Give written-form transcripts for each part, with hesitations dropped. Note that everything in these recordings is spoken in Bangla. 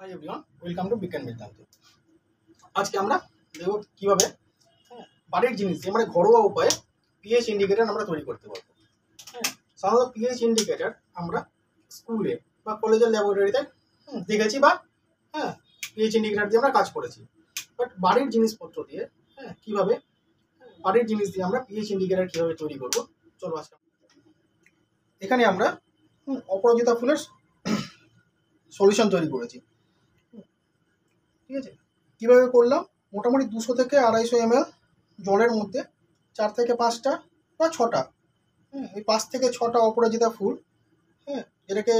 হাই এভরিওয়ান, ওয়েলকাম টু বিজ্ঞান বৃত্তান্ত। আজকে আমরা দেখব কীভাবে বাড়ির জিনিস দিয়ে মানে ঘরোয়া উপায়ে পিএইচ ইন্ডিকেটর আমরা তৈরি করতে পারবো। সাধারণত পিএইচ ইন্ডিকেটর আমরা স্কুলে বা কলেজের ল্যাবরেটরিতে দেখেছি বা পিএইচ ইন্ডিকেটর দিয়ে আমরা কাজ করেছি। বাট বাড়ির জিনিসপত্র দিয়ে কীভাবে বাড়ির জিনিস দিয়ে আমরা পিএইচ ইন্ডিকেটর কীভাবে তৈরি করবো, চলো আজকে এখানে আমরা অপরাজিতা ফুলের সলিউশন তৈরি করেছি। ঠিক আছে, কীভাবে করলাম? মোটামুটি 200 থেকে 250 ml জলের মধ্যে 4 থেকে 5টা বা 6টা এই 5 থেকে 6টা অপরাজিতা ফুল, যেটাকে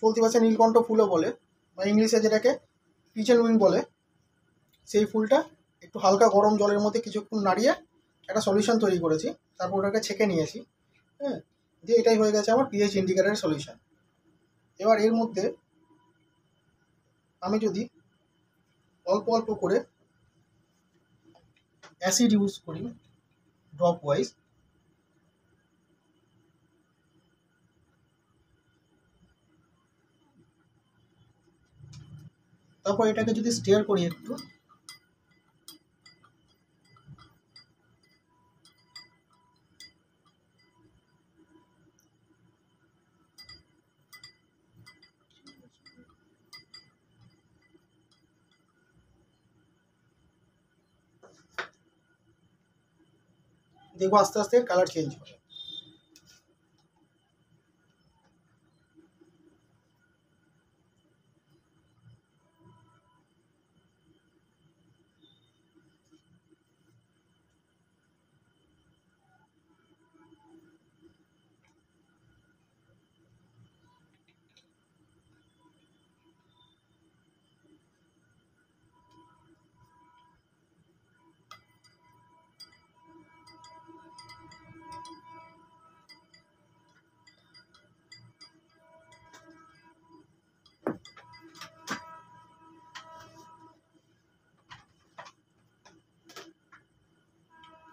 চলতি ভাষায় নীলকণ্ঠ ফুলও বলে বা ইংলিশে যেটাকে পিজেন উইং বলে, সেই ফুলটা একটু হালকা গরম জলের মধ্যে কিছুক্ষণ নাড়িয়ে একটা সলিউশন তৈরি করেছি। তারপর ওটাকে ছেঁকে নিয়েছি। দিয়ে এটাই হয়ে গেছে আমার পিএইচ ইন্ডিকেটরের সলিউশন। এবার এর মধ্যে আমি যদি অল্প অল্প করে অ্যাসিড ইউজ করি ড্রপ ওয়াইজ, তারপর এটাকে যদি স্টিয়ার করি একটু, দেখবো আস্তে আস্তে কালার চেঞ্জ হবে।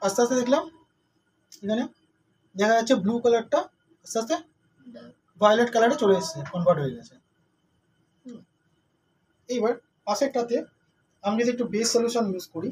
আস্তে আস্তে দেখলাম এখানে দেখা যাচ্ছে ব্লু কালারটা আস্তে আস্তে ভায়োলেট কালারে চলে এসেছে, কনভার্ট হয়ে গেছে। এইবার পাশেরটাতে আমি যদি একটু বেস সলিউশন ইউজ করি,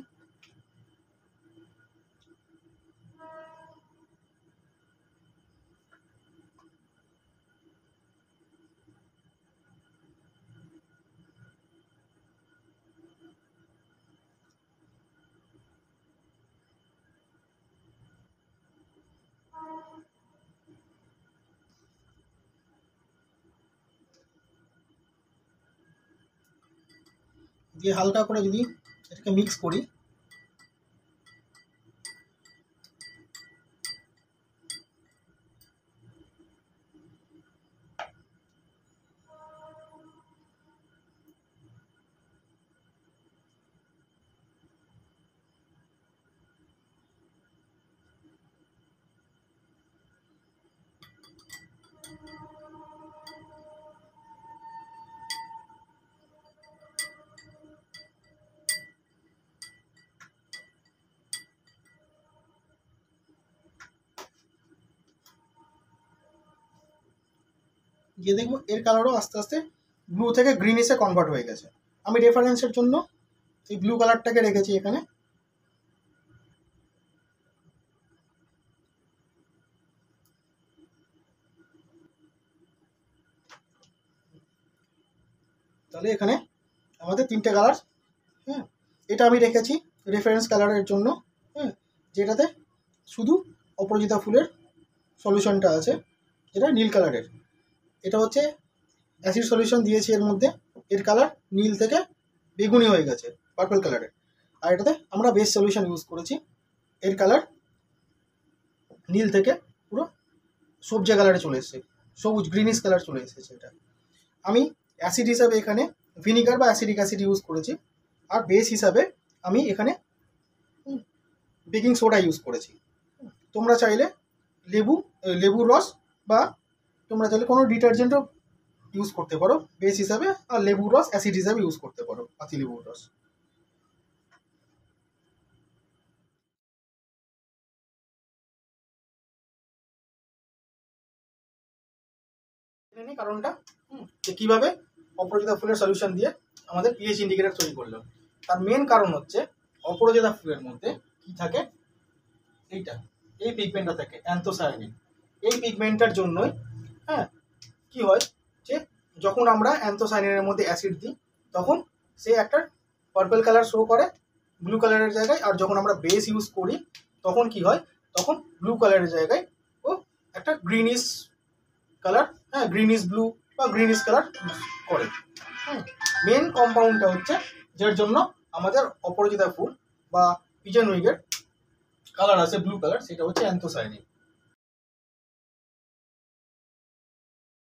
দিয়ে হালকা করে যদি এটাকে মিক্স করি, গিয়ে দেখবো এর কালারও আস্তে আস্তে ব্লু থেকে গ্রিনিশে কনভার্ট হয়ে গেছে। আমি রেফারেন্সের জন্য এই ব্লু কালারটাকে রেখেছি এখানে। তাহলে এখানে আমাদের 3টে কালার, এটা আমি রেখেছি রেফারেন্স কালারের জন্য, যেটাতে শুধু অপরাজিতা ফুলের সলিউশনটা আছে, যেটা নীল কালারের। এটা হচ্ছে অ্যাসিড সলিউশন দিয়েছি এর মধ্যে, এর কালার নীল থেকে বেগুনি হয়ে গেছে, পার্পল কালারের। আর এটাতে আমরা বেস সলিউশন ইউজ করেছি, এর কালার নীল থেকে পুরো সবজি কালারে চলে এসেছে, সবুজ গ্রিনিশ কালার চলে এসেছে। এটা আমি অ্যাসিড হিসাবে এখানে ভিনিগার বা অ্যাসিডিক অ্যাসিড ইউজ করেছি, আর বেস হিসাবে আমি এখানে বেকিং সোডা ইউজ করেছি। তোমরা চাইলে লেবুর রস বা তোমরা চাইলে কোনো ডিটারজেন্টও ইউজ করতে পারো বেস হিসাবে, আর লেবুর রস অ্যাসিড হিসাবে ইউজ করতে পারো, পাতি লেবুর রস। কারণটা যে কীভাবে অপরাজিতা ফুলের সলিউশন দিয়ে আমাদের পিএইচ ইন্ডিকেটর তৈরি করলো। তার মেন কারণ হচ্ছে অপরাজিতা ফুলের মধ্যে কি থাকে, এইটা, এই পিগমেন্টটা থাকে অ্যান্থোসায়ানিন। এই পিগমেন্টটার জন্যই কি হয় যে যখন আমরা অ্যান্থোসায়ানিনের মধ্যে অ্যাসিড দিই তখন সে একটা পার্পল কালার শো করে ব্লু কালারের জায়গায়, আর যখন আমরা বেস ইউজ করি তখন কি হয়, তখন ব্লু কালারের জায়গায় ও একটা গ্রিনিশ কালার, গ্রিনিশ ব্লু বা গ্রিনিশ কালার করে। মেন কম্পাউন্ডটা হচ্ছে যার জন্য আমাদের অপরাজিতা ফুল বা পিজন উইগের কালার আছে ব্লু কালার, সেটা হচ্ছে অ্যান্থোসায়ানিন।